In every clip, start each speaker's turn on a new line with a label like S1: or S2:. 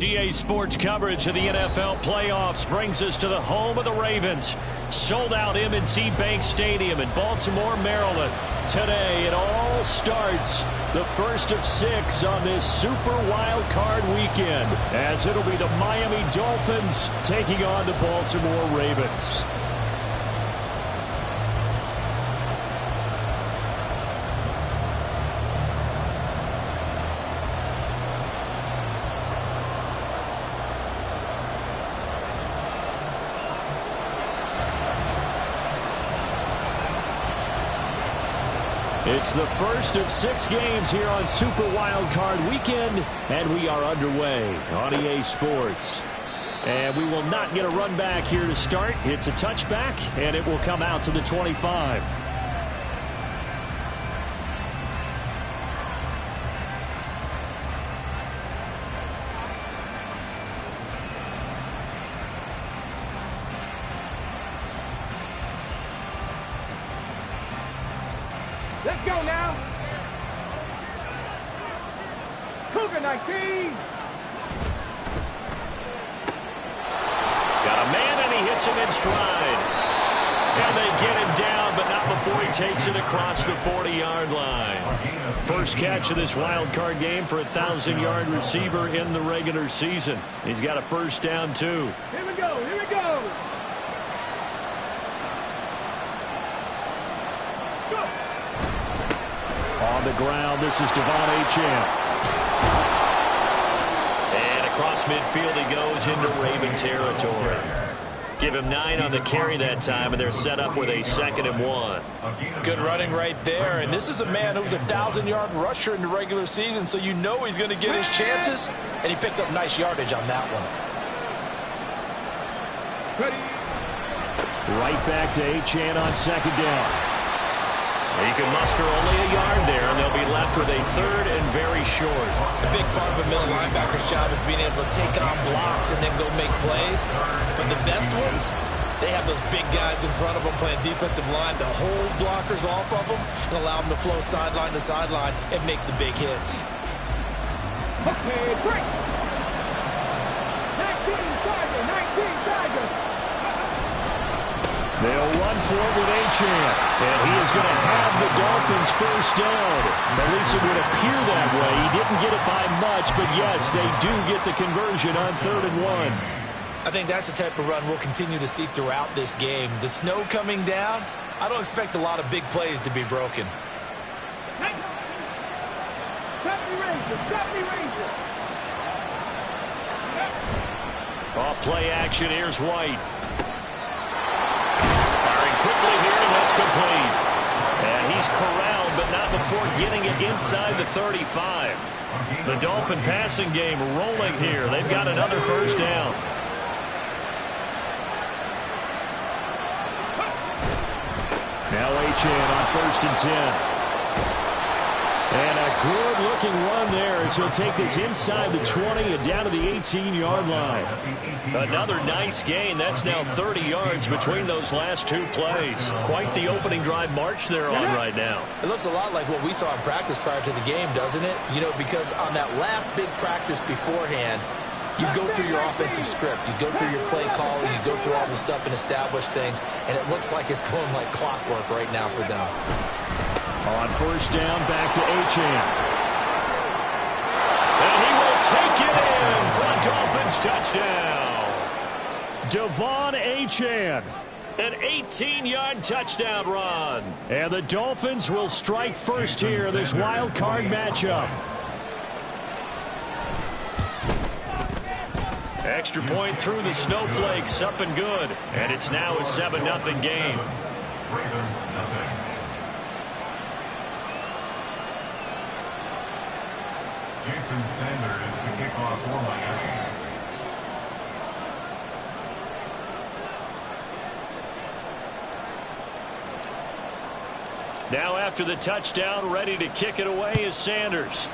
S1: EA Sports coverage of the NFL playoffs brings us to the home of the Ravens. Sold out M&T Bank Stadium in Baltimore, Maryland. Today it all starts, the first of 6 on this Super Wild Card weekend, as it'll be the Miami Dolphins taking on the Baltimore Ravens. It's the first of 6 games here on Super Wild Card Weekend, and we are underway on EA Sports. And we will not get a run back here to start. It's a touchback, and it will come out to the 25.
S2: Let's go now. Cougar 19.
S1: Got a man, and he hits him in stride. And they get him down, but not before he takes it across the 40-yard line. First catch of this wild card game for a 1,000-yard receiver in the regular season. He's got a first down, too.
S2: Here we go. Here we go.
S1: On the ground, this is Devon Achane. And across midfield he goes into Raven territory. Give him 9 on the carry that time, and they're set up with a 2nd and 1.
S3: Good running right there, and this is a man who's a 1,000-yard rusher in the regular season, so you know he's going to get his chances, and he picks up nice yardage on that one.
S2: Ready.
S1: Right back to Achane on 2nd down. He can muster only a yard there, and they'll be left with a 3rd and very short.
S4: A big part of a middle linebacker's job is being able to take on blocks and then go make plays. But the best ones, they have those big guys in front of them playing defensive line to hold blockers off of them and allow them to flow sideline to sideline and make the big hits.
S2: Okay, break. 19 Tiger.
S1: They'll run for it with Achane, and he is going to have the Dolphins first down. At least it would appear that way. He didn't get it by much, but yes, they do get the conversion on 3rd and 1.
S4: I think that's the type of run we'll continue to see throughout this game. The snow coming down, I don't expect a lot of big plays to be broken.
S1: Off play action, here's White. Quickly here, and that's complete. And he's corralled, but not before getting it inside the 35. The Dolphin passing game rolling here. They've got another first down. Now Achane on 1st and 10. And a good-looking run there as he'll take this inside the 20 and down to the 18-yard line. Another nice gain. That's now 30 yards between those last 2 plays. Quite the opening drive march they're on right now.
S4: It looks a lot like what we saw in practice prior to the game, doesn't it? You know, because on that last big practice beforehand, you go through your offensive script. You go through your play calling. You go through all the stuff and establish things. And it looks like it's going like clockwork right now for them.
S1: On first down, back to Achane. And he will take it in for a Dolphins touchdown. Devon Achane, an 18-yard touchdown run. And the Dolphins will strike first here in this wild card matchup. Extra point through the snowflakes, up and good. And it's now a 7-0 game.
S5: Jason Sanders to kick off for Miami.
S1: Now after the touchdown, ready to kick it away is Sanders.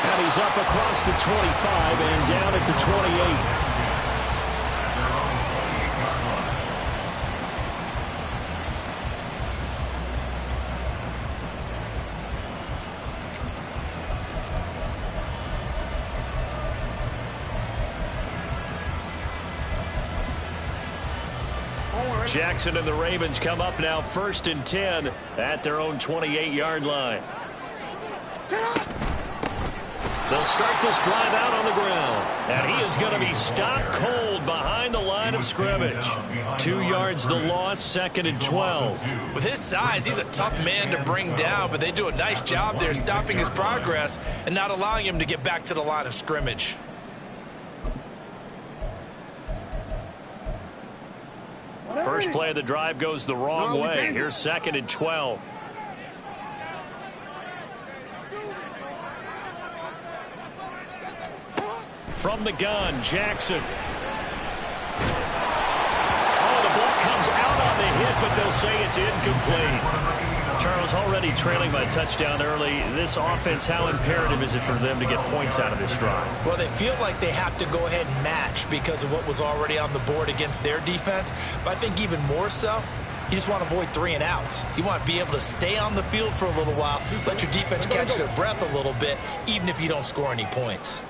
S1: And he's up across the 25 and down at the 28. Jackson and the Ravens come up now 1st and 10 at their own 28-yard line. They'll start this drive out on the ground. And he is going to be stopped cold behind the line of scrimmage. 2 yards the loss, 2nd and 12.
S4: With his size, he's a tough man to bring down, but they do a nice job there stopping his progress and not allowing him to get back to the line of scrimmage.
S1: First play of the drive goes the wrong way. Here's 2nd and 12. From the gun, Jackson. Oh, the ball comes out on the hit, but they'll say it's incomplete. Charles, already trailing by a touchdown early. This offense, how imperative is it for them to get points out of this drive?
S4: Well, they feel like they have to go ahead and match because of what was already on the board against their defense. But I think even more so, you just want to avoid 3 and outs. You want to be able to stay on the field for a little while, let your defense catch their breath a little bit, even if you don't score any points.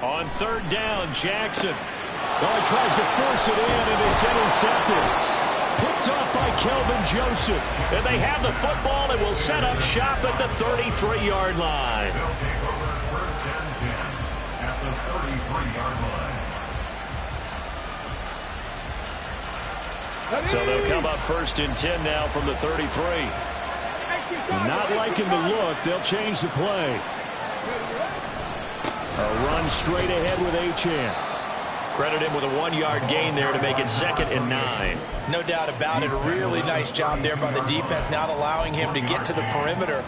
S1: On 3rd down, Jackson. Oh, he tries to force it in, and it's intercepted. Picked off by Kelvin Joseph. And they have the football and will set up shop at the 33-yard line.
S5: They'll take over 1st and 10 at the 33-yard line.
S1: So they'll come up 1st and 10 now from the 33. Not liking the look. They'll change the play. A run straight ahead with Achane. Credit him with a 1-yard gain there to make it 2nd and 9.
S4: No doubt about it. A really nice job there by the defense, not allowing him to get to the perimeter.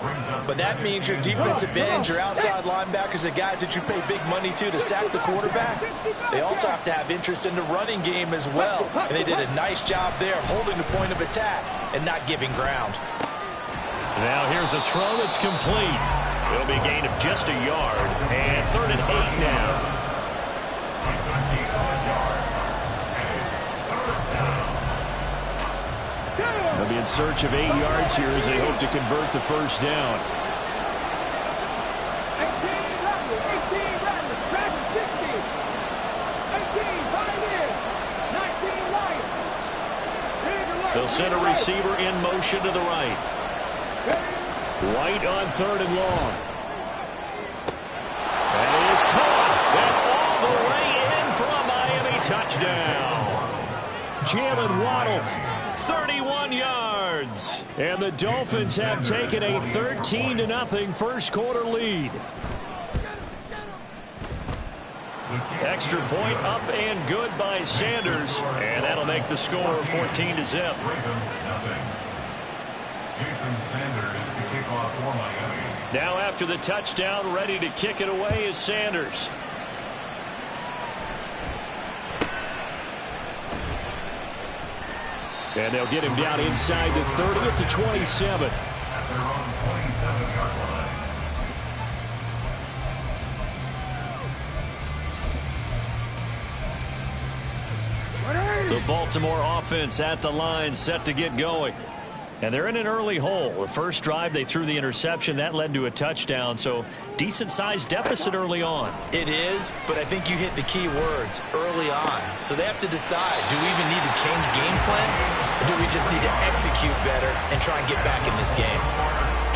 S4: But that means your defensive ends, your outside linebackers, the guys that you pay big money to sack the quarterback, they also have to have interest in the running game as well. And they did a nice job there holding the point of attack and not giving ground.
S1: Now here's a throw that's complete. It'll be a gain of just a yard. And 3rd and 8 now. They'll be in search of 8 yards here as they hope to convert the 1st down.
S2: 18 Rattler, 18 Rattler, Travis 60, 18 Pioneer, 19 Lions.
S1: They'll send a receiver in motion to the right. White on 3rd and long. And it is caught. And all the way in for a Miami touchdown. Jalen Waddle, 31 yards. And the Dolphins have taken a 13-0 first quarter lead. Extra point up and good by Sanders. And that'll make the score 14-0.
S5: Jason Sanders to kick off for Miami.
S1: Now after the touchdown, ready to kick it away is Sanders. And they'll get him down inside the 30 at the 27.
S5: At their own 27-yard line.
S1: The Baltimore offense at the line, set to get going. And they're in an early hole. The first drive, they threw the interception. That led to a touchdown, so decent-sized deficit early on.
S4: It is, but I think you hit the key words, early on. So they have to decide, do we even need to change game plan, or do we just need to execute better and try and get back in this game?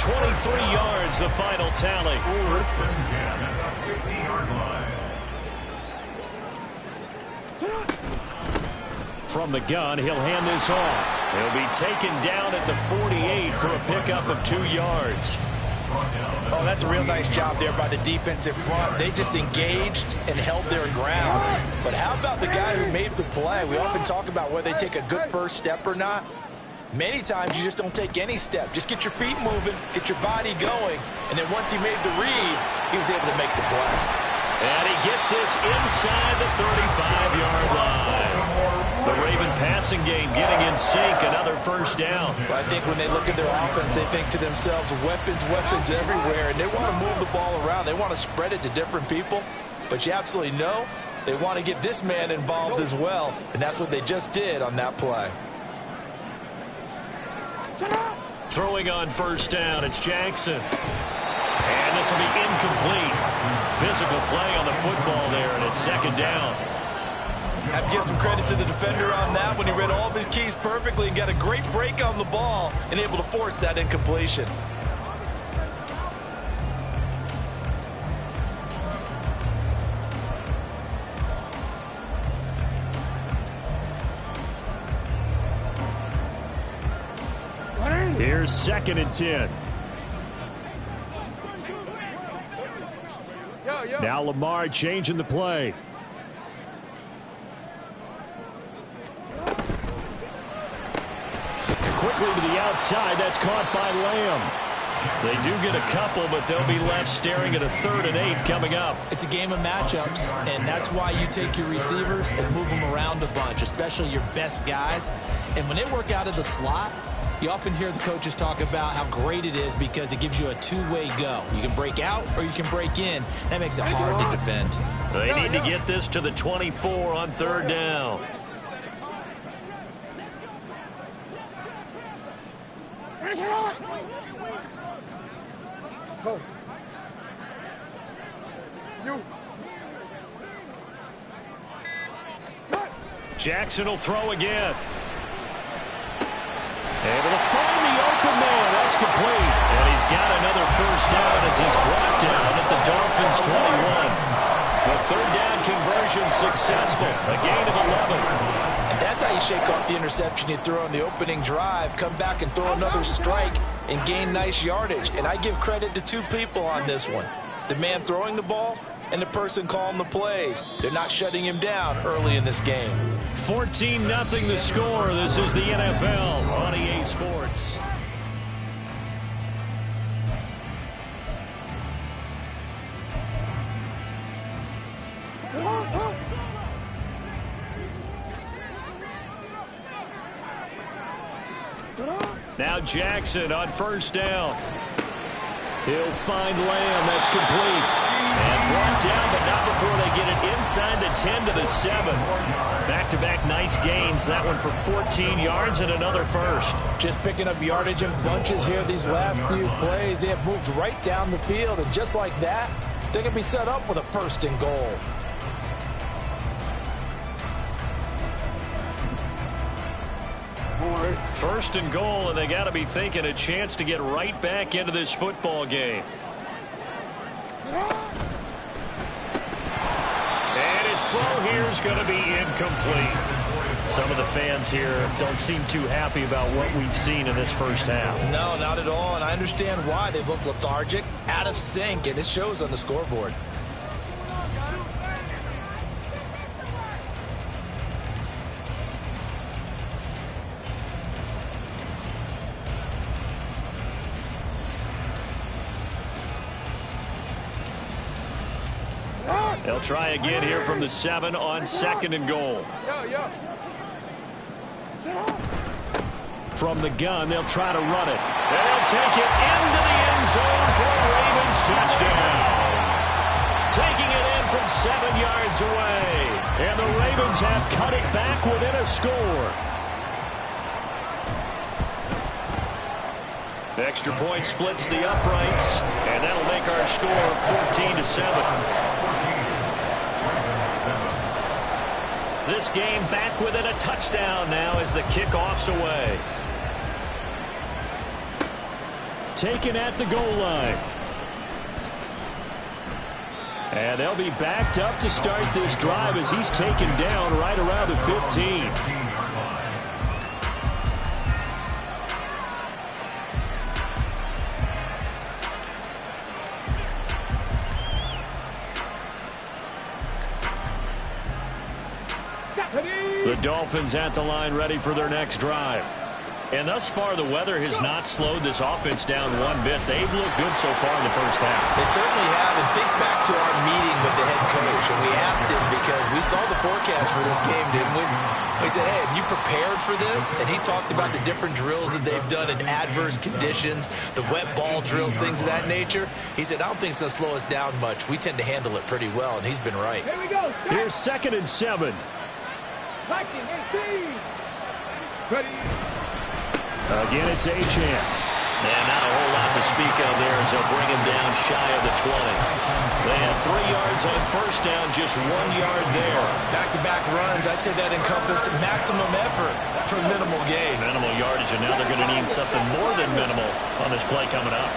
S1: 23 yards, the final tally.
S5: 1st and 10 at the 50-yard line.
S1: From the gun, he'll hand this off. He'll be taken down at the 48 for a pickup of 2 yards.
S4: Oh, that's a real nice job there by the defensive front. They just engaged and held their ground. But how about the guy who made the play? We often talk about whether they take a good first step or not. Many times you just don't take any step. Just get your feet moving, get your body going, and then once he made the read, he was able to make the play.
S1: And he gets this inside the 35-yard line. The Raven passing game getting in sync, another first down.
S4: But I think when they look at their offense, they think to themselves, weapons, weapons everywhere, and they want to move the ball around. They want to spread it to different people. But you absolutely know
S3: They want to get this man involved as well, and that's what they just did on that play.
S1: Throwing on first down, it's Jackson. And this will be incomplete. Physical play on the football there, and it's second down.
S3: I have to give some credit to the defender on that when he read all of his keys perfectly and got a great break on the ball and able to force that incompletion.
S1: Here's second and 10. Now Lamar changing the play. Quickly to the outside. That's caught by Lamb. They do get a couple, but they'll be left staring at a 3rd and 8 coming up.
S4: It's a game of matchups, and that's why you take your receivers and move them around a bunch, especially your best guys. And when they work out of the slot, you often hear the coaches talk about how great it is because it gives you a two-way go. You can break out or you can break in. That makes it hard to defend.
S1: They need to get this to the 24 on 3rd down. Jackson will throw again. Able to find the open man. That's complete. And he's got another first down as he's brought down at the Dolphins' 21. The 3rd down conversion successful. A gain of 11.
S3: And that's how you shake off the interception you threw on the opening drive. Come back and throw another strike and gain nice yardage. And I give credit to two people on this one. The man throwing the ball and the person calling the plays. They're not shutting him down early in this game.
S1: 14-0 the score. This is the NFL on EA Sports. Now Jackson on first down. He'll find Lamb. That's complete. And brought down, but not before they get it inside the 10 to the 7. Back-to-back nice gains. That one for 14 yards and another first.
S3: Just picking up yardage in bunches here these last few plays. They have moved right down the field, and just like that, they're going to be set up with a 1st and goal.
S1: First and goal, and they got to be thinking a chance to get right back into this football game. And his throw here is going to be incomplete. Some of the fans here don't seem too happy about what we've seen in this first half.
S3: No, not at all, and I understand why. They look lethargic, out of sync, and it shows on the scoreboard.
S1: They'll try again here from the 7 on 2nd and goal. From the gun, they'll try to run it. And they'll take it into the end zone for a Ravens touchdown. Taking it in from 7 yards away. And the Ravens have cut it back within a score. The extra point splits the uprights, and that'll make our score 14-7. This game back within a touchdown now as the kickoff's away. Taken at the goal line. And they'll be backed up to start this drive as he's taken down right around the 15. The Dolphins at the line ready for their next drive. And thus far, the weather has not slowed this offense down one bit. They've looked good so far in the first half.
S3: They certainly have. And think back to our meeting with the head coach, and we asked him because we saw the forecast for this game, didn't we? We said, hey, have you prepared for this? And he talked about the different drills that they've done in adverse conditions, the wet ball drills, things of that nature. He said, I don't think it's going to slow us down much. We tend to handle it pretty well, and he's been right.
S2: Here we go.
S1: Here's 2nd and 7.
S2: Viking 18. Ready.
S1: Again, it's Achane. And not a whole lot to speak of there as they'll bring him down shy of the 20. They had 3 yards on first down, just 1 yard there.
S3: Back-to-back runs, I'd say that encompassed maximum effort for minimal gain.
S1: Minimal yardage, and now they're going to need something more than minimal on this play coming up.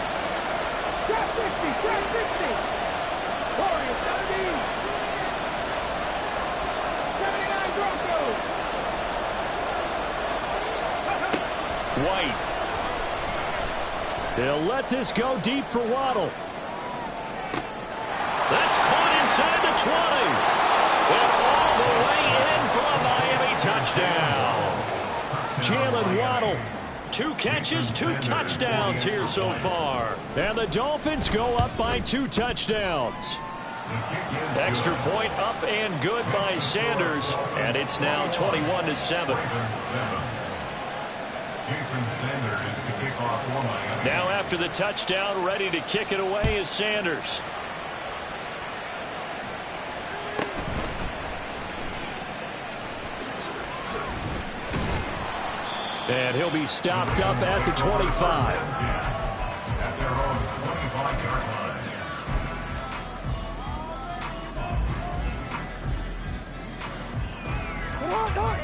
S2: Trap 60. Trap 60. Warriors 17. 79 Broncos.
S1: White. They'll let this go deep for Waddle. That's caught inside the 20. And all the way in for a Miami touchdown. Jalen Waddle. 2 catches, 2 touchdowns here so far. And the Dolphins go up by 2 touchdowns. Extra point up and good by Sanders. And it's now 21-7.
S5: Jason Sanders to kick off for Miami.
S1: Now after the touchdown, ready to kick it away is Sanders. And he'll be stopped up at the 25.
S5: At their own 25-yard line.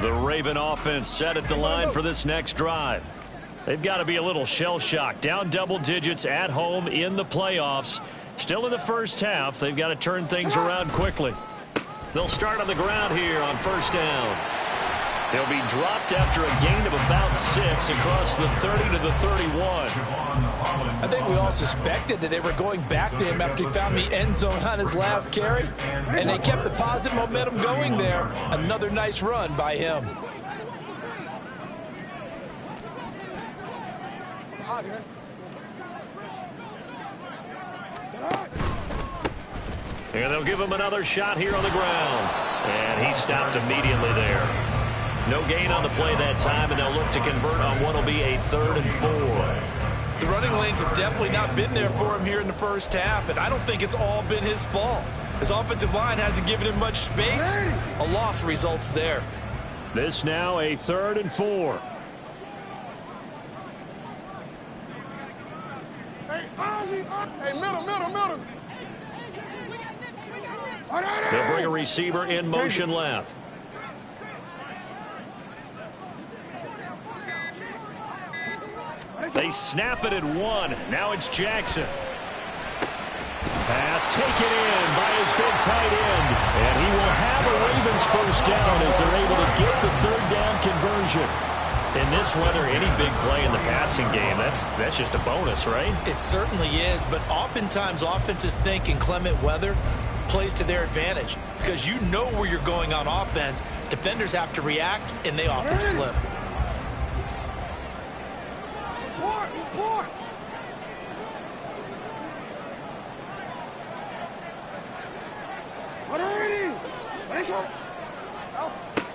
S1: The Raven offense set at the line for this next drive. They've got to be a little shell-shocked. Down double digits at home in the playoffs. Still in the first half. They've got to turn things around quickly. They'll start on the ground here on first down. He'll be dropped after a gain of about 6 across the 30 to the 31.
S3: I think we all suspected that they were going back to him after he found the end zone on his last carry, and they kept the positive momentum going there. Another nice run by him.
S1: And they'll give him another shot here on the ground. And he stopped immediately there. No gain on the play that time, and they'll look to convert on what will be a 3rd and 4.
S3: The running lanes have definitely not been there for him here in the first half, and I don't think it's all been his fault. His offensive line hasn't given him much space. A loss results there.
S1: This now a 3rd and 4.
S2: Hey, Ozzy, hey, middle.
S1: They'll bring a receiver in motion left. They snap it at 1. Now it's Jackson. Pass taken in by his big tight end. And he will have a Ravens first down as they're able to get the 3rd down conversion. In this weather, any big play in the passing game, that's just a bonus, right?
S3: It certainly is, but oftentimes offenses think inclement weather plays to their advantage because you know where you're going on offense. Defenders have to react, and they often slip.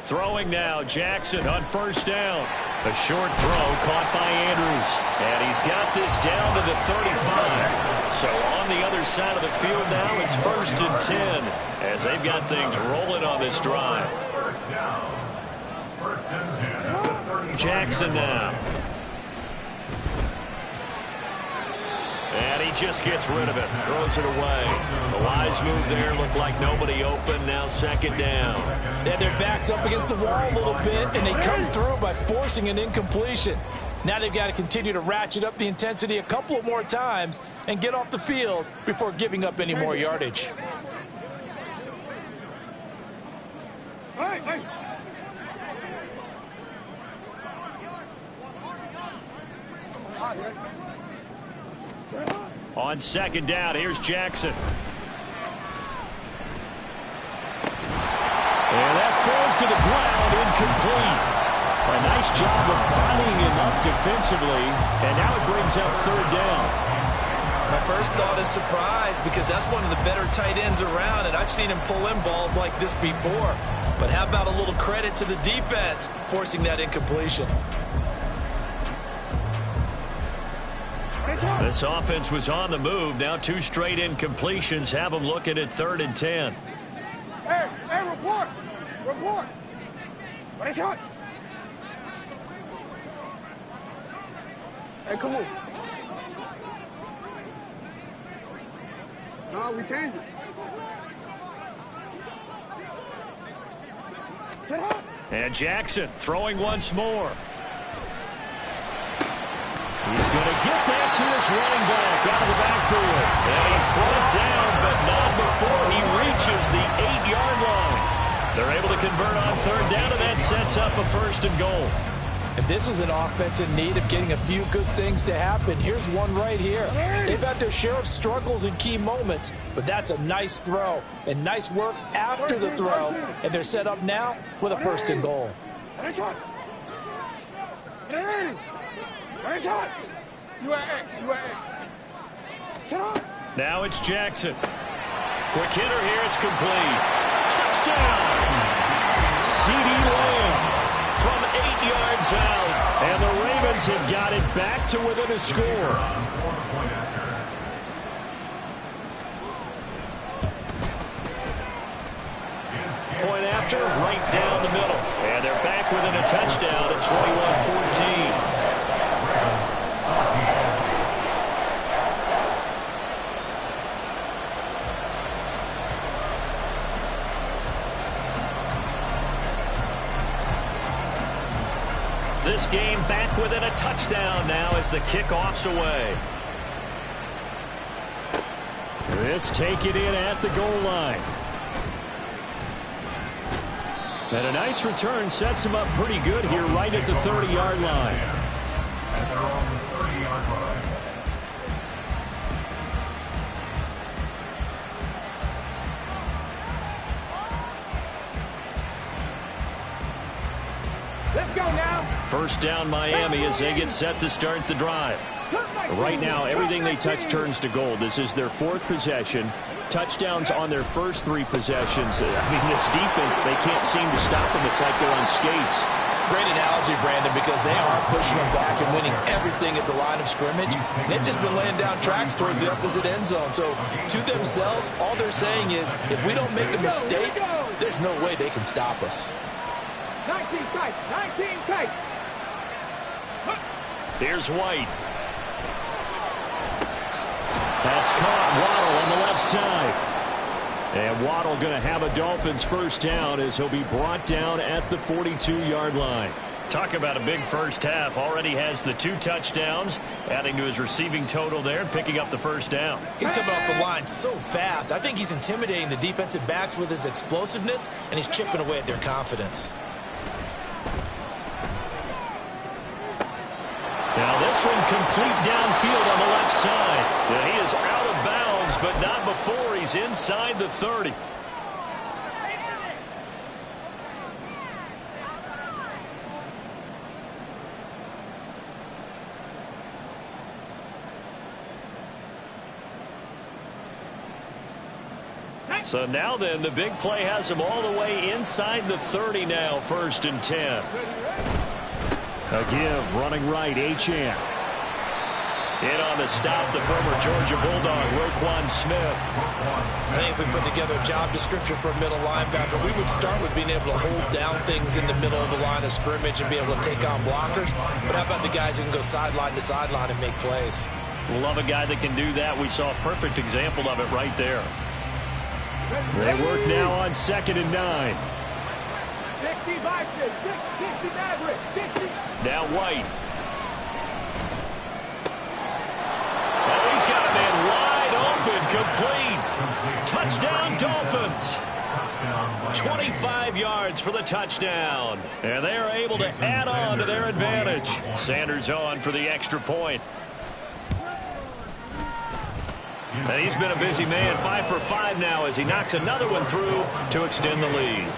S1: Throwing now, Jackson on first down. A short throw caught by Andrews. And he's got this down to the 35. So on the other side of the field now, it's 1st and 10 as they've got things rolling on this drive.
S5: First down. 1st and 10.
S1: Jackson now. And he just gets rid of it. Throws it away. The wise move there. Looked like nobody open. Now 2nd down.
S3: They had their backs up against the wall a little bit, and they come through by forcing an incompletion. Now they've got to continue to ratchet up the intensity a couple of more times and get off the field before giving up any more yardage.
S2: Hey.
S1: On 2nd down, here's Jackson. And that falls to the ground, incomplete. A nice job of bottling him up defensively, and now it brings up third down.
S4: My first thought is surprise, because that's one of the better tight ends around, and I've seen him pull in balls like this before. But how about a little credit to the defense forcing that incompletion?
S1: This offense was on the move. Now 2 straight incompletions have them looking at 3rd and 10.
S2: Hey, report! Report! What is it? Hey, come on. No, we changed it.
S1: And Jackson throwing once more. He's going to get that to his running back out of the backfield. And he's brought down, but not before he reaches the 8-yard line. They're able to convert on 3rd down, and that sets up a 1st and goal.
S3: And this is an offense in need of getting a few good things to happen. Here's one right here. They've had their share of struggles in key moments, but that's a nice throw and nice work after the throw. And they're set up now with a 1st and goal.
S1: Now it's Jackson. Quick hitter here. It's complete. Touchdown! CeeDee Lamb from 8 yards out. And the Ravens have got it back to within a score. Point after, right down the middle. And they're back within a touchdown at 21-14. This game back within a touchdown now as the kickoff's away. This take it in at the goal line. And a nice return sets him up pretty good here right at the 30-yard line.
S5: And they're on the 30-yard line.
S2: Let's go now.
S1: 1st down Miami as they get set to start the drive. Right now, everything they touch turns to gold. This is their 4th possession. Touchdowns on their first 3 possessions. I mean, this defense, they can't seem to stop them. It's like they're on skates.
S3: Great analogy, Brandon, because they are pushing them back and winning everything at the line of scrimmage. They've just been laying down tracks towards the opposite end zone. So to themselves, all they're saying is, if we don't make a mistake, there's no way they can stop us.
S2: 19 tight, 19 tight.
S1: Here's White. That's caught. Waddle on the left side. And Waddle going to have a Dolphins 1st down as he'll be brought down at the 42-yard line. Talk about a big first half. Already has the 2 touchdowns, adding to his receiving total there and picking up the 1st down.
S4: He's coming off the line so fast. I think he's intimidating the defensive backs with his explosiveness, and he's chipping away at their confidence.
S1: Now this one complete downfield on the left side. And he is out of bounds, but not before he's inside the 30. So now then, the big play has him all the way inside the 30 now, 1st and 10. A give, running right, Achane. In on the stop, the former Georgia Bulldog, Roquan Smith.
S4: I think if we put together a job description for a middle linebacker, we would start with being able to hold down things in the middle of the line of scrimmage and be able to take on blockers. But how about the guys who can go sideline to sideline and make plays?
S1: We'll love a guy that can do that. We saw a perfect example of it right there. They work now on 2nd and 9.
S2: 65, 60 average, 60.
S1: Now White. Oh, he's got a man wide open, complete. Touchdown, Dolphins. 25 yards for the touchdown. And they are able to add on to their advantage. Sanders on for the extra point. And he's been a busy man, 5 for 5 now as he knocks another one through to extend the lead.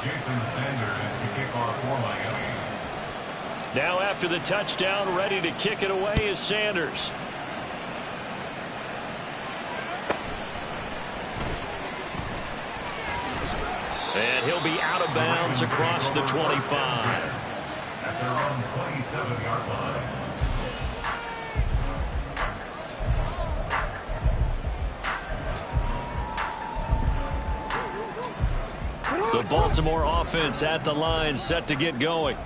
S5: Jason Sanders to kick off for Miami.
S1: Now after the touchdown, ready to kick it away is Sanders. And he'll be out of bounds across the 25.
S5: At their own 27-yard line.
S1: The Baltimore offense at the line, set to get going.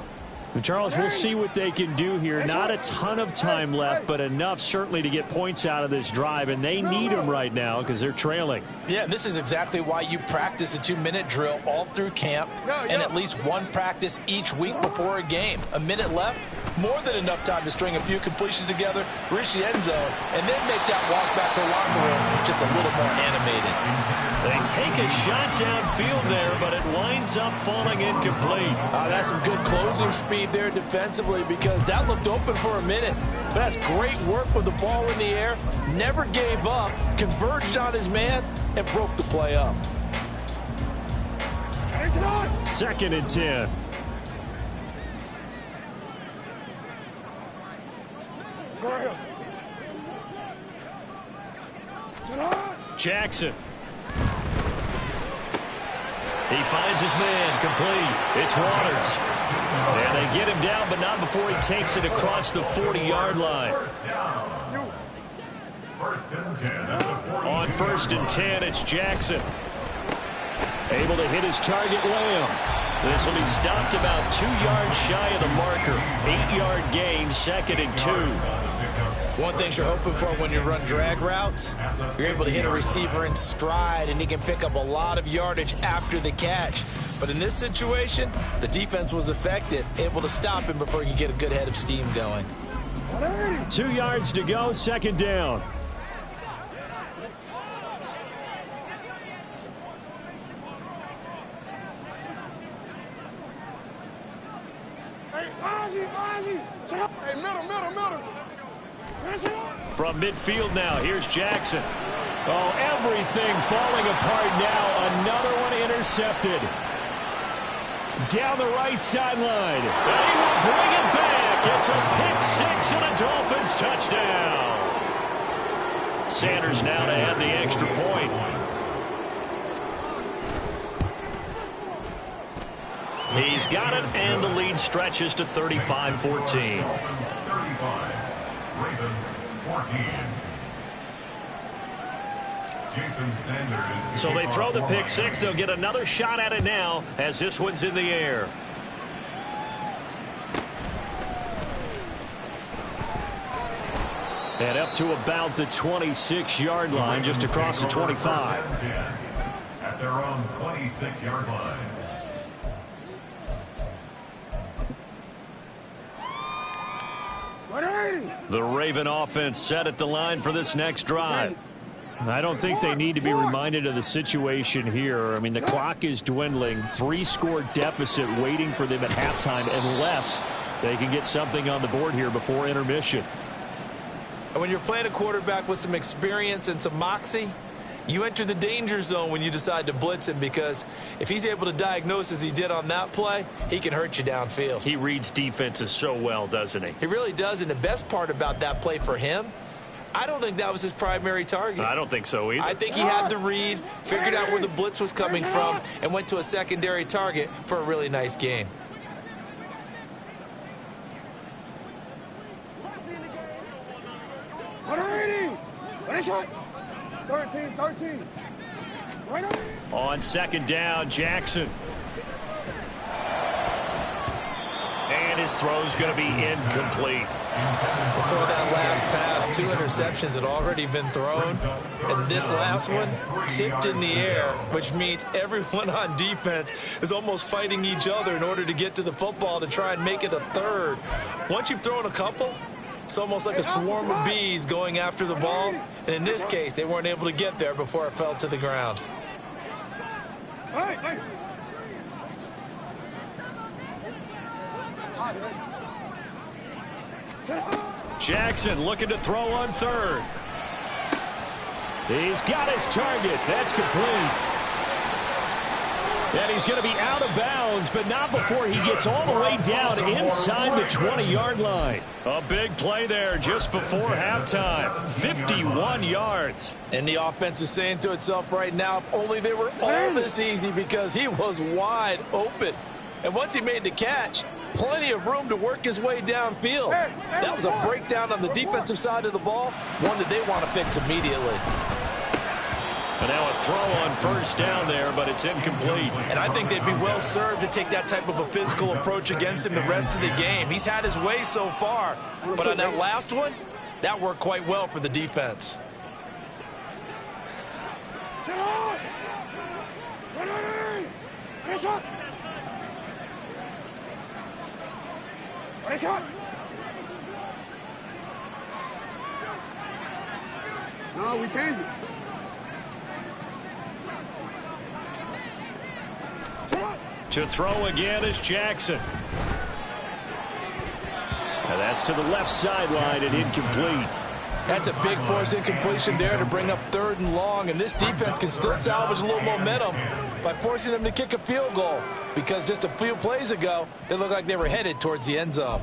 S6: And Charles, we'll see what they can do here. Not a ton of time left, but enough certainly to get points out of this drive, and they need them right now because they're trailing.
S3: Yeah, and this is exactly why you practice a 2-minute drill all through camp and at least one practice each week before a game. A minute left, more than enough time to string a few completions together, reach the end zone, and then make that walk back to the locker room just a little more animated.
S1: They take a shot downfield there, but it winds up falling incomplete.
S3: That's some good closing speed there defensively because that looked open for a minute. That's great work with the ball in the air. Never gave up, converged on his man, and broke the play up.
S6: 2nd and 10.
S1: Jackson. He finds his man, complete. It's Waters. And they get him down, but not before he takes it across the 40-yard line. On 1st and 10, it's Jackson. Able to hit his target, Lamb. This will be stopped about 2 yards shy of the marker. 8-yard gain, 2nd and 2.
S4: One thing you're hoping for when you run drag routes, you're able to hit a receiver in stride, and he can pick up a lot of yardage after the catch. But in this situation, the defense was effective, able to stop him before he could get a good head of steam going.
S6: 2 yards to go, 2nd down.
S2: Hey, middle.
S1: From midfield now, here's Jackson. Oh, everything falling apart now. Another one intercepted. Down the right sideline. And he will bring it back. It's a pick 6 and a Dolphins touchdown. Sanders now to add the extra point. He's got it, and the lead stretches to 35-14.
S5: Ravens 14. Jason Sanders.
S1: So they throw the pick 6. They'll get another shot at it now as this one's in the air. And up to about the 26-yard line, just across the 25.
S5: At their own 26-yard line.
S1: The Raven offense set at the line for this next drive.
S6: I don't think they need to be reminded of the situation here. I mean, the clock is dwindling. 3-score deficit waiting for them at halftime unless they can get something on the board here before intermission.
S4: And when you're playing a quarterback with some experience and some moxie, you enter the danger zone when you decide to blitz him, because if he's able to diagnose as he did on that play, he can hurt you downfield.
S1: He reads defenses so well, doesn't he?
S4: He really does, and the best part about that play for him, I don't think that was his primary target.
S1: I don't think so either.
S4: I think he had the read, figured out where the blitz was coming from, and went to a secondary target for a really nice gain.
S2: Shot. 13. Right
S1: on 2nd down, Jackson. And his throw's going to be incomplete.
S4: Before that last pass, 2 interceptions had already been thrown. And this last one tipped in the air, which means everyone on defense is almost fighting each other in order to get to the football to try and make it a third. Once you've thrown a couple, it's almost like a swarm of bees going after the ball. And in this case, they weren't able to get there before it fell to the ground.
S1: Jackson looking to throw on 3rd. He's got his target. That's complete. And he's going to be out of bounds, but not before he gets all the way down inside the 20-yard line. A big play there just before halftime. 51 yards.
S3: And the offense is saying to itself right now, if only they were all this easy, because he was wide open. And once he made the catch, plenty of room to work his way downfield. That was a breakdown on the defensive side of the ball, one that they want to fix immediately.
S1: And now a throw on first down there, but it's incomplete.
S4: And I think they'd be well served to take that type of a physical approach against him the rest of the game. He's had his way so far, but on that last one, that worked quite well for the defense.
S2: No, we changed it.
S1: To throw again is Jackson. And that's to the left sideline and incomplete.
S3: That's a big force incompletion there to bring up 3rd and long, and this defense can still salvage a little momentum by forcing them to kick a field goal, because just a few plays ago, it looked like they were headed towards the end zone.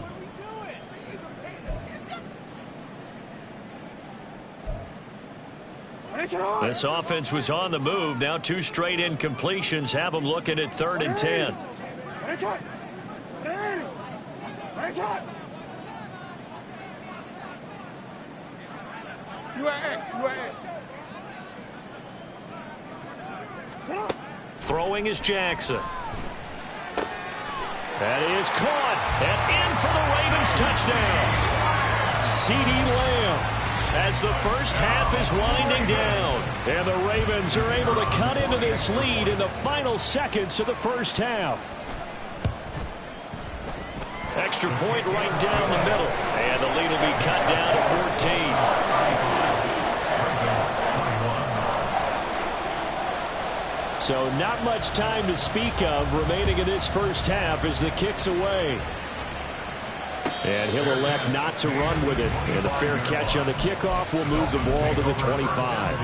S1: This offense was on the move. Now 2 straight incompletions have them looking at 3rd and 10. Throwing is Jackson. That is caught. And in for the Ravens touchdown. CeeDee Lamb. As the first half is winding down. And the Ravens are able to cut into this lead in the final seconds of the first half. Extra point right down the middle. And the lead will be cut down to 14. So not much time to speak of remaining in this first half as the kick's away. And he'll elect not to run with it. And the fair catch on the kickoff will move the ball to the 25.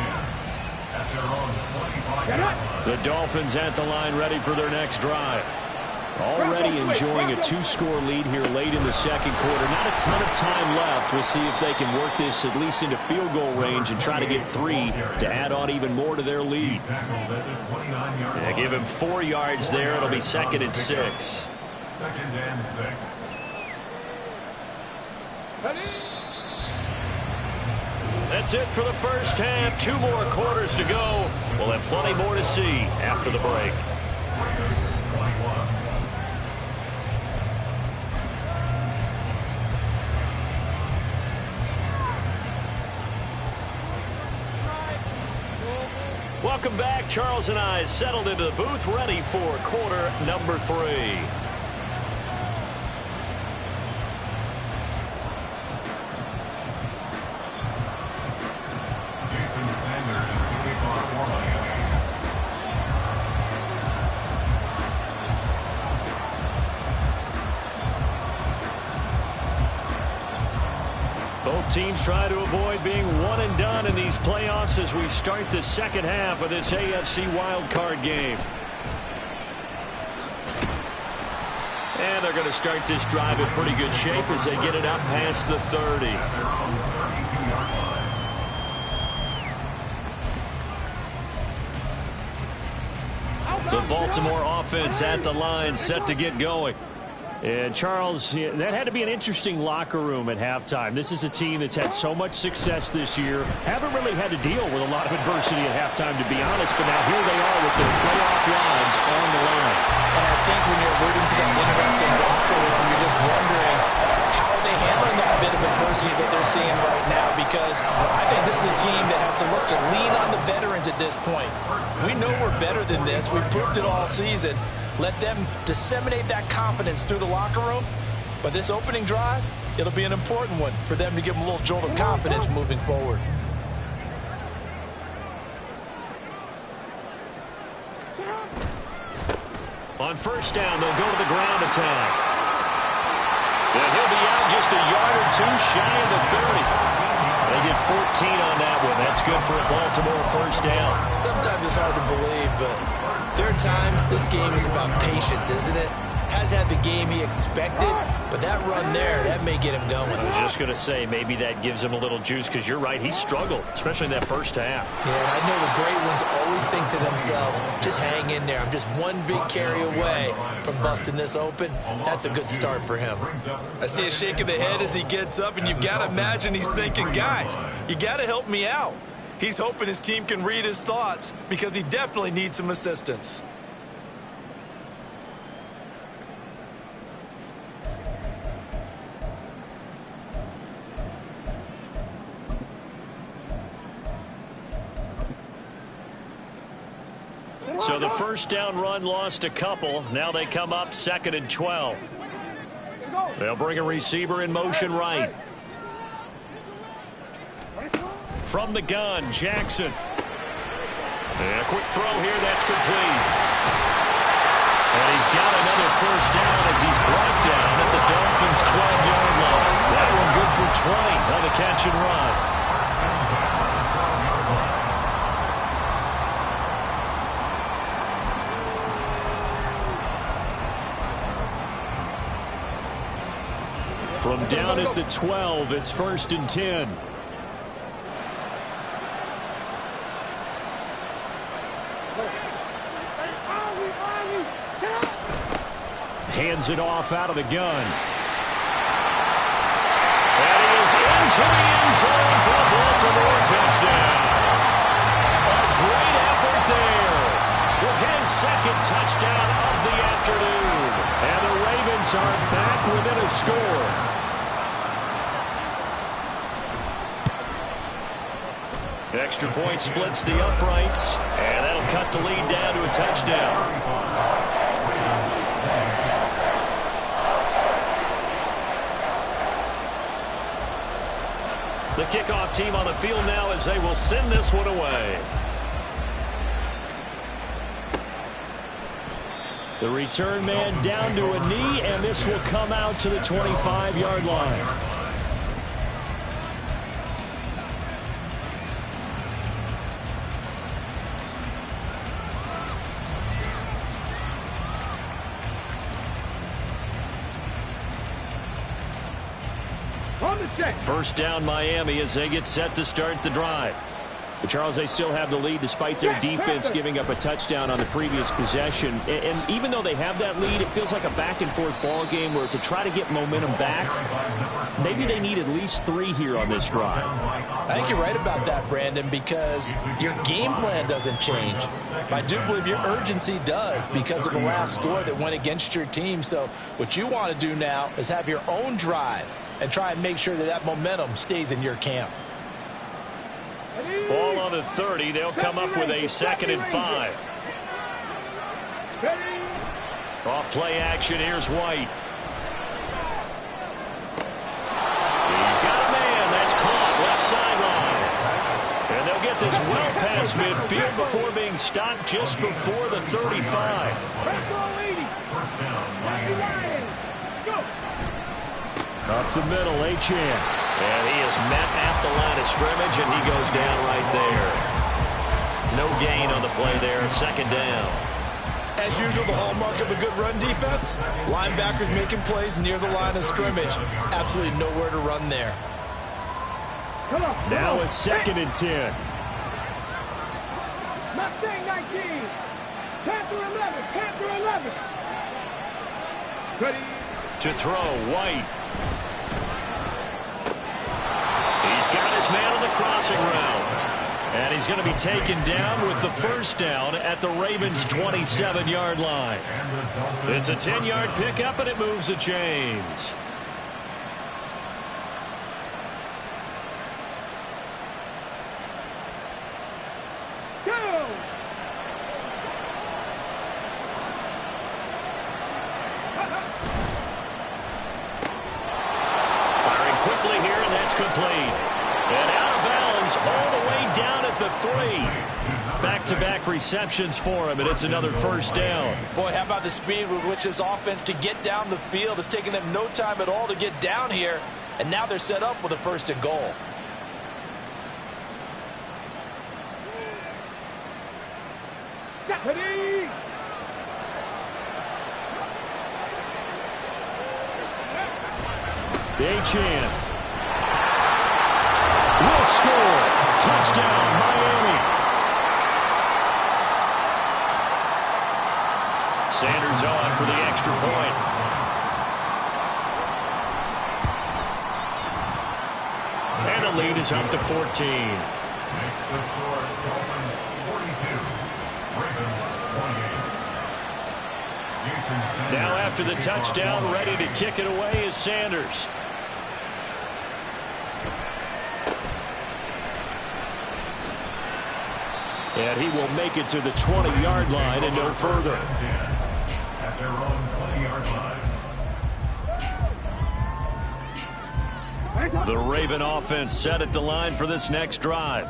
S1: The Dolphins at the line ready for their next drive. Already enjoying a 2-score lead here late in the second quarter. Not a ton of time left. We'll see if they can work this at least into field goal range and try to get 3 to add on even more to their lead. And give him 4 yards there. It'll be 2nd and 6.
S5: 2nd and 6.
S1: That's it for the first half. 2 more quarters to go. We'll have plenty more to see after the break. Welcome back. Charles and I settled into the booth, ready for quarter number 3. Both teams try to avoid being one and done in these playoffs as we start the second half of this AFC wildcard game. And they're going to start this drive in pretty good shape as they get it up past the 30. The Baltimore offense at the line, set to get going. And, Charles, that had to be an interesting locker room at halftime. This is a team that's had so much success this year. Haven't really had to deal with a lot of adversity at halftime, to be honest. But now here they are with their playoff lives on the line.
S3: And I think when you're alluding to that interesting locker room, you're just wondering how are they handling that bit of adversity that they're seeing right now. Because I think this is a team that has to look to lean on the veterans at this point. We know we're better than this. We've proved it all season. Let them disseminate that confidence through the locker room. But this opening drive, it'll be an important one for them to give them a little jolt of confidence moving forward.
S1: On first down, they'll go to the ground attack. And he'll be out just a yard or 2 shy of the 30. They get 14 on that one. That's good for a Baltimore first down.
S3: Sometimes it's hard to believe, but
S4: There are times this game is about patience, isn't it? Has had the game he expected, but that run there, that may get him going.
S6: I was just going to say, maybe that gives him a little juice, because you're right, he struggled, especially in that first half.
S4: Yeah, and I know the great ones always think to themselves, just hang in there. I'm just one big carry away from busting this open. That's a good start for him. I see a shake of the head as he gets up, and you've got to imagine he's thinking, guys, you got to help me out. He's hoping his team can read his thoughts, because he definitely needs some assistance.
S6: So the first down run lost a couple. Now they come up 2nd and 12. They'll bring a receiver in motion right. From the gun, Jackson. And a quick throw here, that's complete. And he's got another first down as he's brought down at the Dolphins' 12-yard line. That one good for 20 on the catch and run. From down at the 12, it's 1st and 10. Hands it off out of the gun. That is into the end zone for a Baltimore touchdown. A great effort there for his 2nd touchdown of the afternoon. And the Ravens are back within a score. Extra point splits the uprights, and that'll cut the lead down to a touchdown. The kickoff team on the field now as they will send this one away. The return man down to a knee, and this will come out to the 25-yard line. First down Miami as they get set to start the drive. But Charles, they still have the lead despite their defense giving up a touchdown on the previous possession. And even though they have that lead, it feels like a back-and-forth ball game where to try to get momentum back, maybe they need at least 3 here on this drive.
S3: I think you're right about that, Brandon, because your game plan doesn't change. I do believe your urgency does because of the last score that went against your team. So what you want to do now is have your own drive and try and make sure that that momentum stays in your camp.
S6: Ball on the 30. They'll come up with a 2nd and 5. Off play action. Here's White. He's got a man. That's caught left sideline. And they'll get this well past midfield before being stopped just before the 35. Up the middle, Achane. And he is met at the line of scrimmage, and he goes down right there. No gain on the play there, 2nd down.
S4: As usual, the hallmark of a good run defense, linebackers making plays near the line of scrimmage. Absolutely nowhere to run there.
S6: Now a 2nd and 10.
S2: Mustang 19. Panther 11. Panther 11. Ready.
S6: To throw, White. He's got his man on the crossing route. And he's going to be taken down with the first down at the Ravens' 27-yard line. It's a 10-yard pickup, and it moves the chains.
S2: Go!
S6: Firing quickly here, and that's complete. And out of bounds all the way down at the 3. Back-to-back receptions for him, and it's another first down.
S3: Boy, how about the speed with which this offense can get down the field? It's taken them no time at all to get down here, and now they're set up with a 1st and goal.
S2: Ready?
S1: Achane will score. Touchdown, Miami. Sanders on for the extra point. And the lead is up to 14.
S5: Makes the score Dolphins 42, Ravens 28. Jason Sanders.
S1: Now after the touchdown, ready to kick it away is Sanders. And he will make it to the 20-yard line and no further.
S5: At their own 20-yard line.
S1: The Raven offense set at the line for this next drive.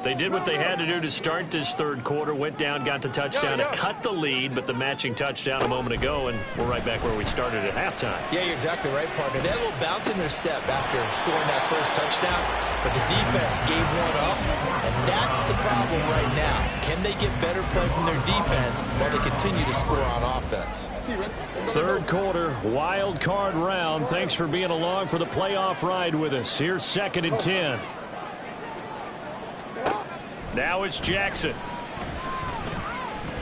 S1: They did what they had to do to start this third quarter, went down, got the touchdown to cut the lead, but the matching touchdown a moment ago, and we're right back where we started at halftime.
S3: Yeah, you're exactly right, partner. They had a little bounce in their step after scoring that first touchdown, but the defense gave one up, and that's the problem right now. Can they get better play from their defense while they continue to score on offense?
S1: Third quarter, wild card round. Thanks for being along for the playoff ride with us. Here's 2nd and 10. Now it's Jackson.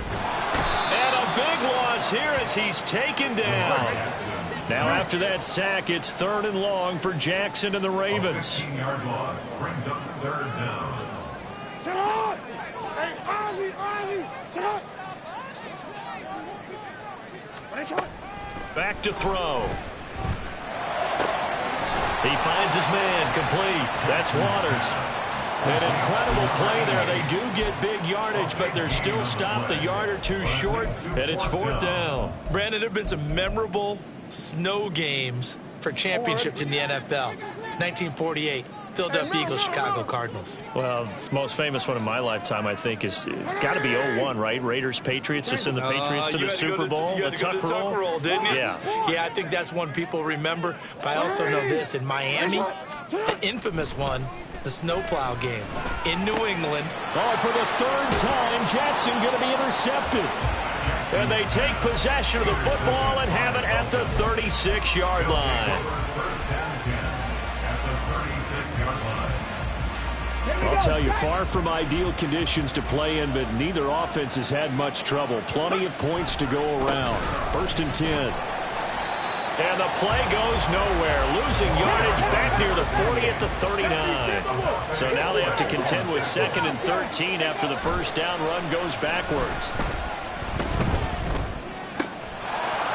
S1: And a big loss here as he's taken down. Now after that sack, it's 3rd and long for Jackson and the Ravens.
S5: 15-yard loss brings up 3rd down.
S2: Sit on! Hey, Ozzie! Sit on!
S1: Back to throw. He finds his man, complete. That's Waters. An incredible play there. They do get big yardage, but they're still stopped a yard or two short, and it's 4th down.
S3: Brandon, there have been some memorable snow games for championships in the NFL. 1948, Philadelphia Eagles, Chicago Cardinals.
S1: Well, the most famous one in my lifetime, I think, is got to be 01, right? Raiders, Patriots, to send the Patriots to the Super Bowl.
S3: You had to go to the Tuck roll, didn't you?
S1: Yeah.
S3: Yeah, I think that's one people remember. But I also know this. In Miami, the infamous one, the snowplow game in New England.
S1: Oh, for the 3rd time, Jackson going to be intercepted. And they take possession of the football and have it at the 36-yard line. I'll tell you, far from ideal conditions to play in, but neither offense has had much trouble. Plenty of points to go around. 1st and 10. And the play goes nowhere. Losing yardage back near the 40 at the 39. So now they have to contend with 2nd and 13 after the first down run goes backwards.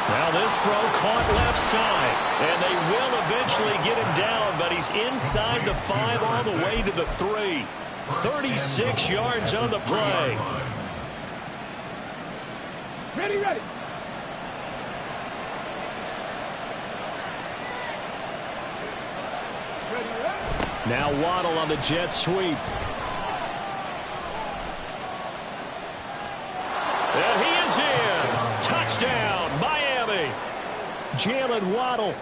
S1: Now this throw caught left side. And they will eventually get him down, but he's inside the 5 all the way to the 3. 36 yards on the play.
S2: Ready.
S1: Now Waddle on the jet sweep. And he is in. Touchdown, Miami. Jalen Waddle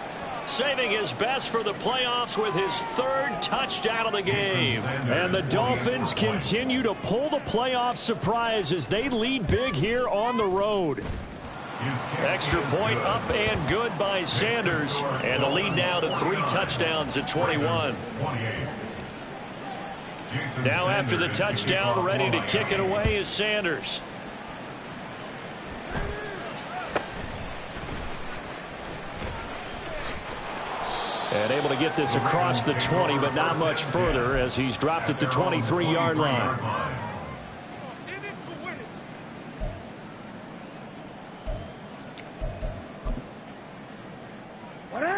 S1: saving his best for the playoffs with his 3rd touchdown of the game. And the Dolphins continue to pull the playoff surprise as they lead big here on the road. Extra point up and good by Sanders. And the lead now to 3 touchdowns at 21. Now after the touchdown, ready to kick it away is Sanders. And able to get this across the 20, but not much further as he's dropped at the 23-yard line.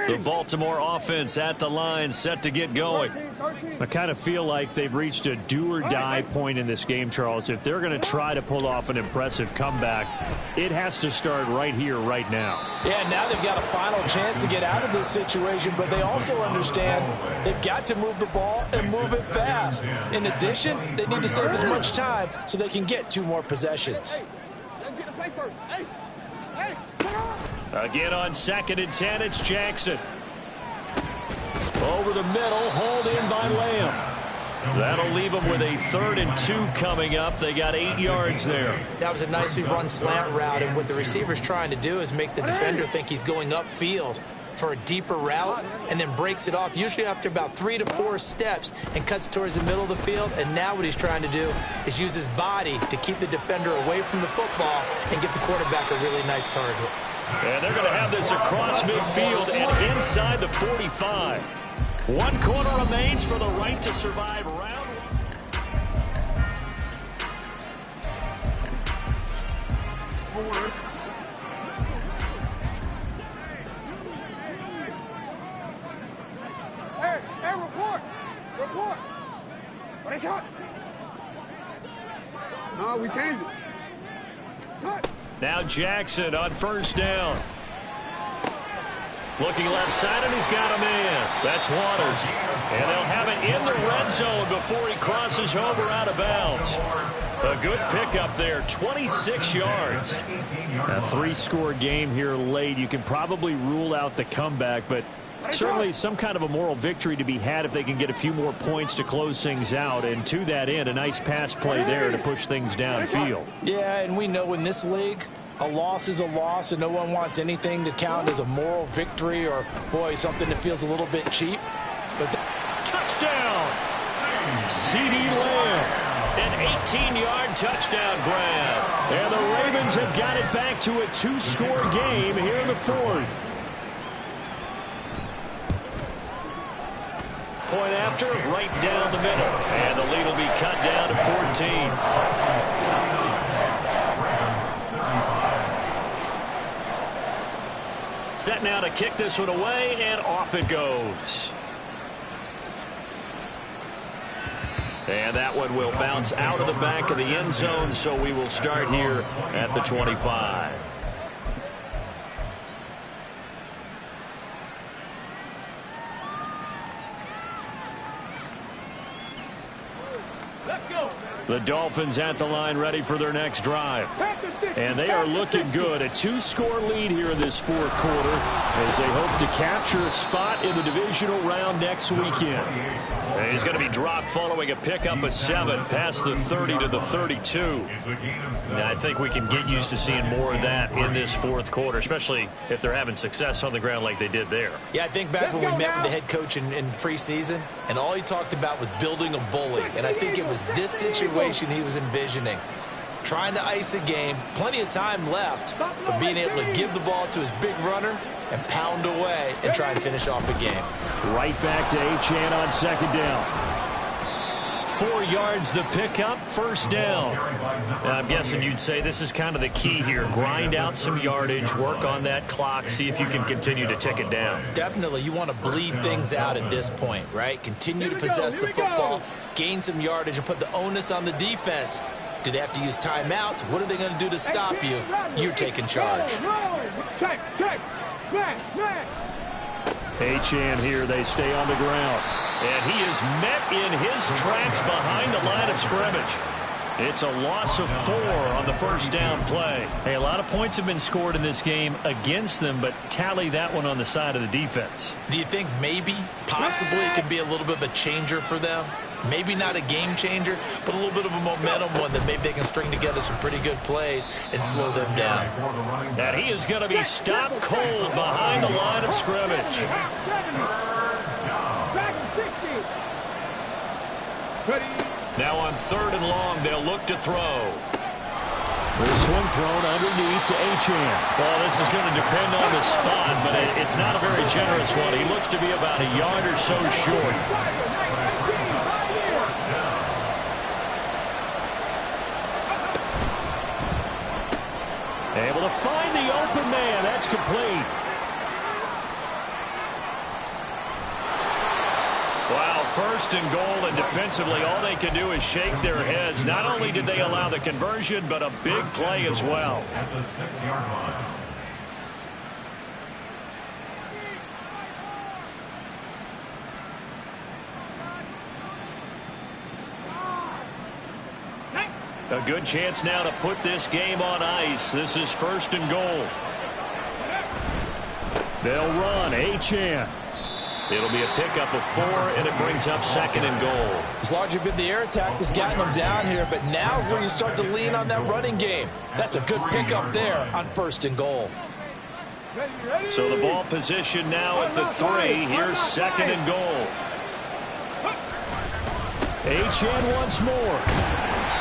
S1: The Baltimore offense at the line, set to get going. I kind of feel like they've reached a do-or-die point in this game, Charles. If they're going to try to pull off an impressive comeback, it has to start right here, right now.
S3: Yeah, now they've got a final chance to get out of this situation, but they also understand they've got to move the ball and move it fast. In addition, they need to save as much time so they can get 2 more possessions.
S2: Let's get the play first. Hey, sit on!
S1: Again on 2nd and 10, it's Jackson. Over the middle, hauled in by Lamb. That'll leave them with a 3rd and 2 coming up. They got 8 yards there.
S3: That was a nicely run slant route, and what the receiver's trying to do is make the defender think he's going upfield for a deeper route and then breaks it off, usually after about 3 to 4 steps, and cuts towards the middle of the field. And now what he's trying to do is use his body to keep the defender away from the football and give the quarterback a really nice target.
S1: And they're going to have this across midfield and inside the 45. 1 quarter remains for the right to survive round 1.
S2: Hey, report! Report! What is it? No, we changed it. Touch!
S1: Now Jackson on 1st down. Looking left side, and he's got a man. That's Waters. And they'll have it in the red zone before he crosses over out of bounds. A good pickup there, 26 yards.
S6: A 3-score game here late. You can probably rule out the comeback, but certainly some kind of a moral victory to be had if they can get a few more points to close things out. And to that end, a nice pass play there to push things downfield.
S3: Yeah, and we know in this league, a loss is a loss, and no one wants anything to count as a moral victory or, boy, something that feels a little bit cheap. But
S1: touchdown! CeeDee Lamb. An 18-yard touchdown grab. And the Ravens have got it back to a 2-score game here in the 4th. Point after, right down the middle. And the lead will be cut down to 14. Set now to kick this one away, and off it goes. And that one will bounce out of the back of the end zone, so we will start here at the 25. The Dolphins at the line ready for their next drive. And they are looking good. A 2-score lead here in this 4th quarter as they hope to capture a spot in the divisional round next weekend. And he's going to be dropped following a pickup of 7 past the 30 to the 32. And I think we can get used to seeing more of that in this 4th quarter, especially if they're having success on the ground like they did there.
S3: Yeah, I think back when we met with the head coach in preseason, and all he talked about was building a bully. And I think it was this situation he was envisioning. Trying to ice a game, plenty of time left, but being able to give the ball to his big runner and pound away and try and finish off the game.
S6: Right back to Achane on 2nd down.
S1: 4 yards the pickup, 1st down. I'm guessing you'd say this is kind of the key here. Grind out some yardage, work on that clock, see if you can continue to tick it down.
S3: Definitely, you want to bleed things out at this point, right? Continue to possess the football, gain some yardage, and put the onus on the defense. Do they have to use timeouts? What are they going to do to stop you? You're taking charge.
S6: Achane here, they stay on the ground.
S1: And he is met in his tracks behind the line of scrimmage. It's a loss of 4 on the 1st down play.
S6: Hey, a lot of points have been scored in this game against them, but tally that one on the side of the defense.
S3: Do you think maybe, possibly, it could be a little bit of a changer for them? Maybe not a game changer, but a little bit of a momentum one that maybe they can string together some pretty good plays and slow them down.
S1: And he is going to be stopped cold behind the line of scrimmage. Now on 3rd and long, they'll look to throw.
S6: This one thrown underneath to Achane.
S1: Well, this is going to depend on the spot, but it's not a very generous one. He looks to be about a yard or so short. Able to find the open man. That's complete. Wow, 1st and goal, and defensively all they can do is shake their heads. Not only did they allow the conversion, but a big play as well.
S5: At the 6-yard line.
S1: A good chance now to put this game on ice. This is 1st and goal.
S6: They'll run. Achane.
S1: It'll be a pickup of 4, and it brings up 2nd and goal.
S3: It's largely been the air attack that's gotten them down here, but now is where you start to lean on that running game. That's a good pickup there on 1st and goal.
S1: So the ball position now at the 3. Here's 2nd and goal. Achane once more.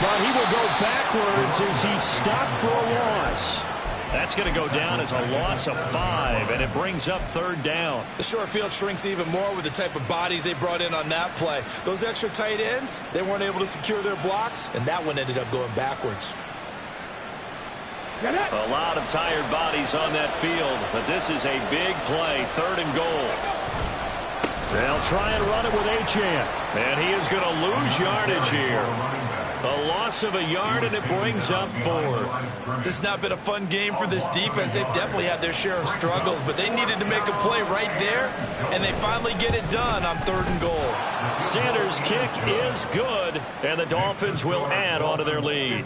S1: But he will go backwards as he's stopped for a loss. That's going to go down as a loss of 5, and it brings up 3rd down.
S4: The short field shrinks even more with the type of bodies they brought in on that play. Those extra tight ends, they weren't able to secure their blocks, and that one ended up going backwards.
S1: A lot of tired bodies on that field, but this is a big play, 3rd and goal. They'll try and run it with Achane, and he is going to lose yardage here. A loss of a yard, and it brings up 4th.
S4: This has not been a fun game for this defense. They've definitely had their share of struggles, but they needed to make a play right there, and they finally get it done on 3rd and goal.
S1: Sanders' kick is good, and the Dolphins will add on to their lead.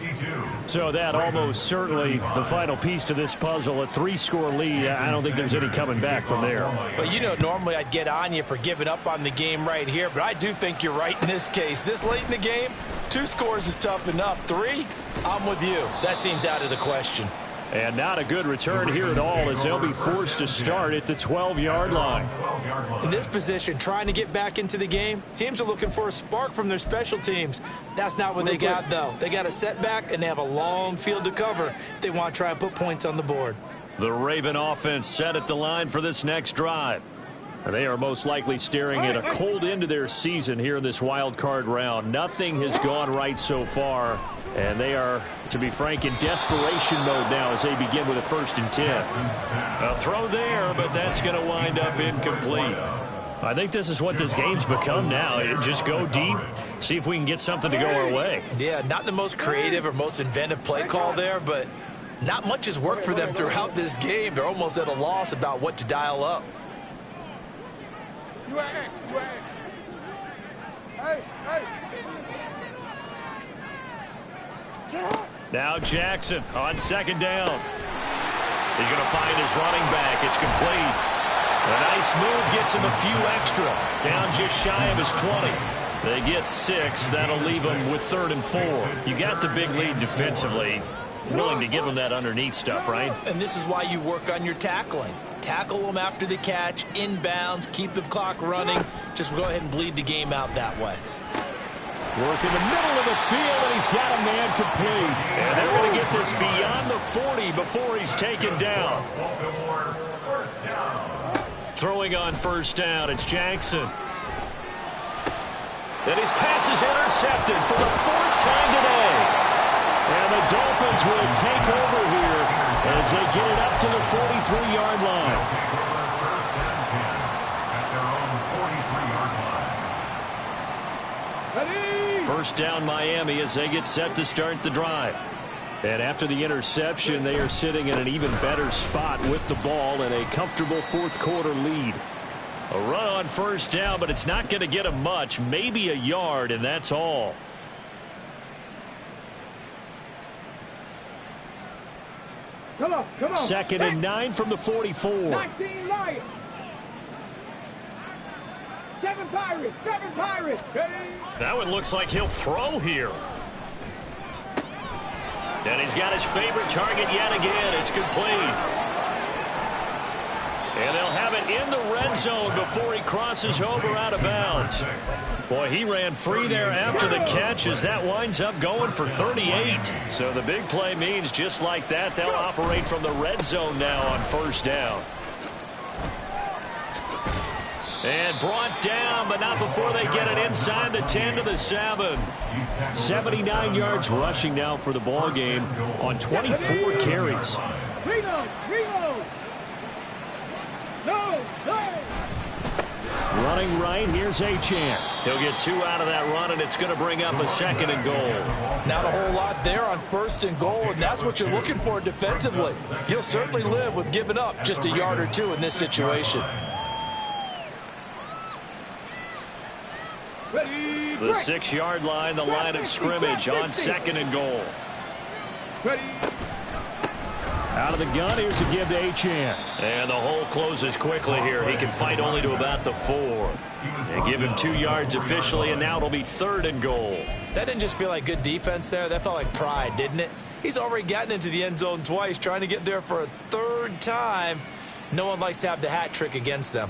S1: So that almost certainly the final piece to this puzzle, a 3-score lead. I don't think there's any coming back from there.
S3: But you know, normally I'd get on you for giving up on the game right here, but I do think you're right in this case. This late in the game, 2 scores is tough enough. 3, I'm with you. That seems out of the question.
S6: And not a good return here at all, as they'll be forced to start at the 12-yard line.
S3: In this position, trying to get back into the game, teams are looking for a spark from their special teams. That's not what they got, though. They got a setback, and they have a long field to cover if they want to try and put points on the board.
S1: The Raven offense set at the line for this next drive.
S6: They are most likely staring at a cold end to their season here in this wild card round. Nothing has gone right so far, and they are, to be frank, in desperation mode now as they begin with a 1st and 10.
S1: A throw there, but that's going to wind up incomplete.
S6: I think this is what this game's become now. Just go deep, see if we can get something to go our way.
S3: Yeah, not the most creative or most inventive play call there, but not much has worked for them throughout this game. They're almost at a loss about what to dial up.
S1: Now Jackson on 2nd down. He's going to find his running back. It's complete. A nice move gets him a few extra. Down just shy of his 20. They get 6. That'll leave them with 3rd and 4.
S6: You got the big lead defensively. Willing to give them that underneath stuff, right?
S3: And this is why you work on your tackling. Tackle them after the catch, inbounds, keep the clock running. Just go ahead and bleed the game out that way.
S6: Work in the middle of the field, and he's got a man complete.
S1: And they're going to get this beyond the 40 before he's taken down. Throwing on 1st down, it's Jackson. And his pass is intercepted for the 4th time today. And the Dolphins will take over here as they get it up to the 43-yard line. First down Miami as they get set to start the drive.
S6: And after the interception, they are sitting in an even better spot with the ball and a comfortable 4th quarter lead.
S1: A run on 1st down, but it's not going to get them much, maybe a yard, and that's all.
S2: Come on.
S6: 2nd and 9 from the 44.
S2: 19 Lions. 7 Pirates.
S1: That one looks like he'll throw here. And he's got his favorite target yet again. It's complete. And they'll have it in the red zone before he crosses over out of bounds. Boy, he ran free there after the catch as that winds up going for 38. So the big play means just like that, they'll operate from the red zone now on 1st down. And brought down, but not before they get it inside the 10 to the 7.
S6: 79 yards rushing now for the ball game on 24 carries.
S2: Reload. No.
S6: Running right, here's Achane.
S1: He'll get 2 out of that run, and it's going to bring up a 2nd and goal.
S3: Not a whole lot there on 1st and goal, and that's what you're looking for defensively. You'll certainly live with giving up just a yard or 2 in this situation.
S1: The 6-yard line, the line of scrimmage on 2nd and goal.
S6: Out Out of the gun, here's a give to Achane.
S1: And the hole closes quickly here. He can fight only to about the 4. They give him 2 yards officially, and now it'll be 3rd and goal.
S3: That didn't just feel like good defense there. That felt like pride, didn't it? He's already gotten into the end zone twice, trying to get there for a 3rd time. No one likes to have the hat trick against them.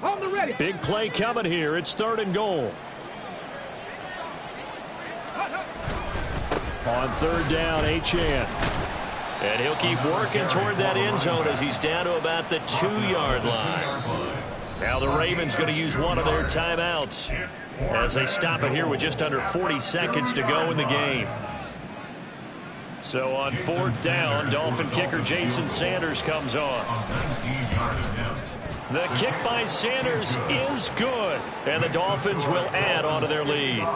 S2: On the ready.
S6: Big play coming here. It's 3rd and goal. On 3rd down, Achane.
S1: And he'll keep working toward that end zone as he's down to about the 2-yard line. Now the Ravens going to use one of their timeouts as they stop it here with just under 40 seconds to go in the game. So on 4th down, Dolphin kicker Jason Sanders comes on. The kick by Sanders is good, and the Dolphins will add on to their lead.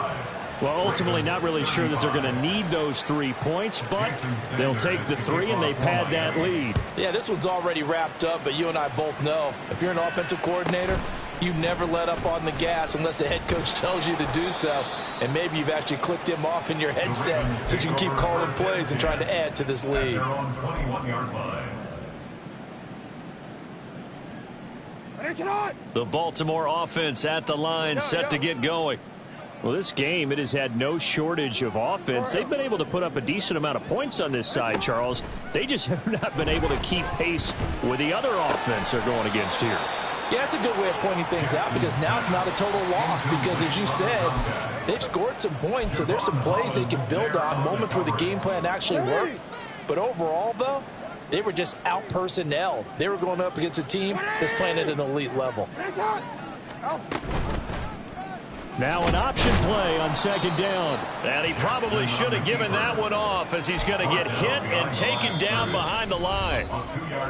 S6: Well, ultimately not really sure that they're going to need those 3 points, but they'll take the 3 and they pad that lead.
S3: Yeah, this one's already wrapped up, but you and I both know if you're an offensive coordinator, you never let up on the gas unless the head coach tells you to do so. And maybe you've actually clicked him off in your headset so you can keep calling plays and trying to add to this lead.
S1: The Baltimore offense at the line, set to get going.
S6: Well, this game, it has had no shortage of offense. They've been able to put up a decent amount of points on this side, Charles. They just have not been able to keep pace with the other offense they're going against here.
S3: Yeah, that's a good way of pointing things out because now it's not a total loss because, as you said, they've scored some points, so there's some plays they can build on, moments where the game plan actually worked. But overall, though, they were just out-personnel. They were going up against a team that's playing at an elite level.
S6: Now an option play on 2nd down.
S1: And he probably should have given that one off as he's going to get hit and taken down behind the line.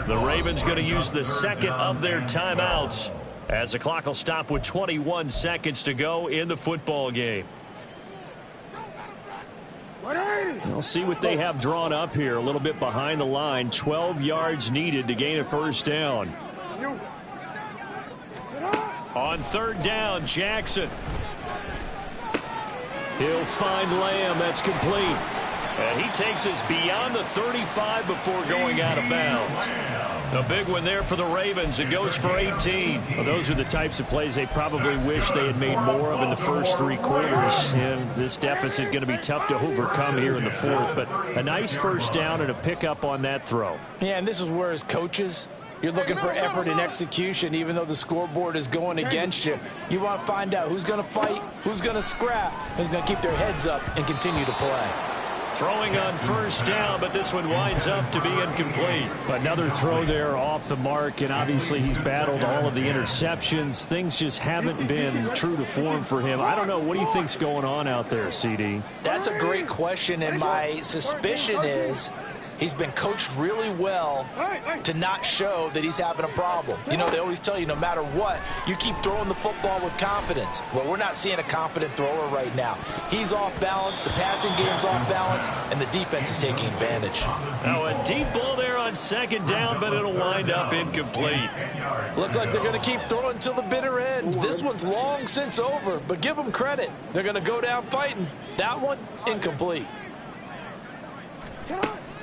S1: The Ravens going to use the 2nd of their timeouts as the clock will stop with 21 seconds to go in the football game.
S6: We'll see what they have drawn up here a little bit behind the line. 12 yards needed to gain a 1st down.
S1: On 3rd down, Jackson.
S6: He'll find Lamb. That's complete.
S1: And he takes us beyond the 35 before going out of bounds. A big one there for the Ravens. It goes for 18.
S6: Well, those are the types of plays they probably wish they had made more of in the first 3 quarters. And this deficit going to be tough to overcome here in the 4th. But a nice 1st down and a pickup on that throw.
S3: Yeah, and this is where as coaches, you're looking for effort and execution, even though the scoreboard is going against you. You want to find out who's going to fight, who's going to scrap, who's going to keep their heads up and continue to play.
S1: Throwing on 1st down, but this one winds up to be incomplete.
S6: Another throw there off the mark, and obviously he's battled all of the interceptions. Things just haven't been true to form for him. I don't know. What do you think's going on out there, CD?
S3: That's a great question, and my suspicion is he's been coached really well to not show that he's having a problem. You know, they always tell you no matter what, you keep throwing the football with confidence. Well, we're not seeing a confident thrower right now. He's off balance, the passing game's off balance, and the defense is taking advantage.
S1: Now a deep ball there on 2nd down, but it'll wind up incomplete.
S3: Looks like they're going to keep throwing till the bitter end. This one's long since over, but give them credit. They're going to go down fighting. That one, incomplete.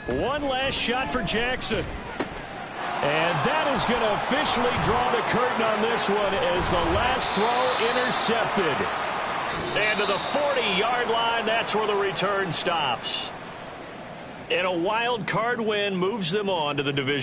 S1: One last shot for Jackson.
S6: And that is going to officially draw the curtain on this one as the last throw intercepted.
S1: And to the 40-yard line, that's where the return stops. And a wild card win moves them on to the division.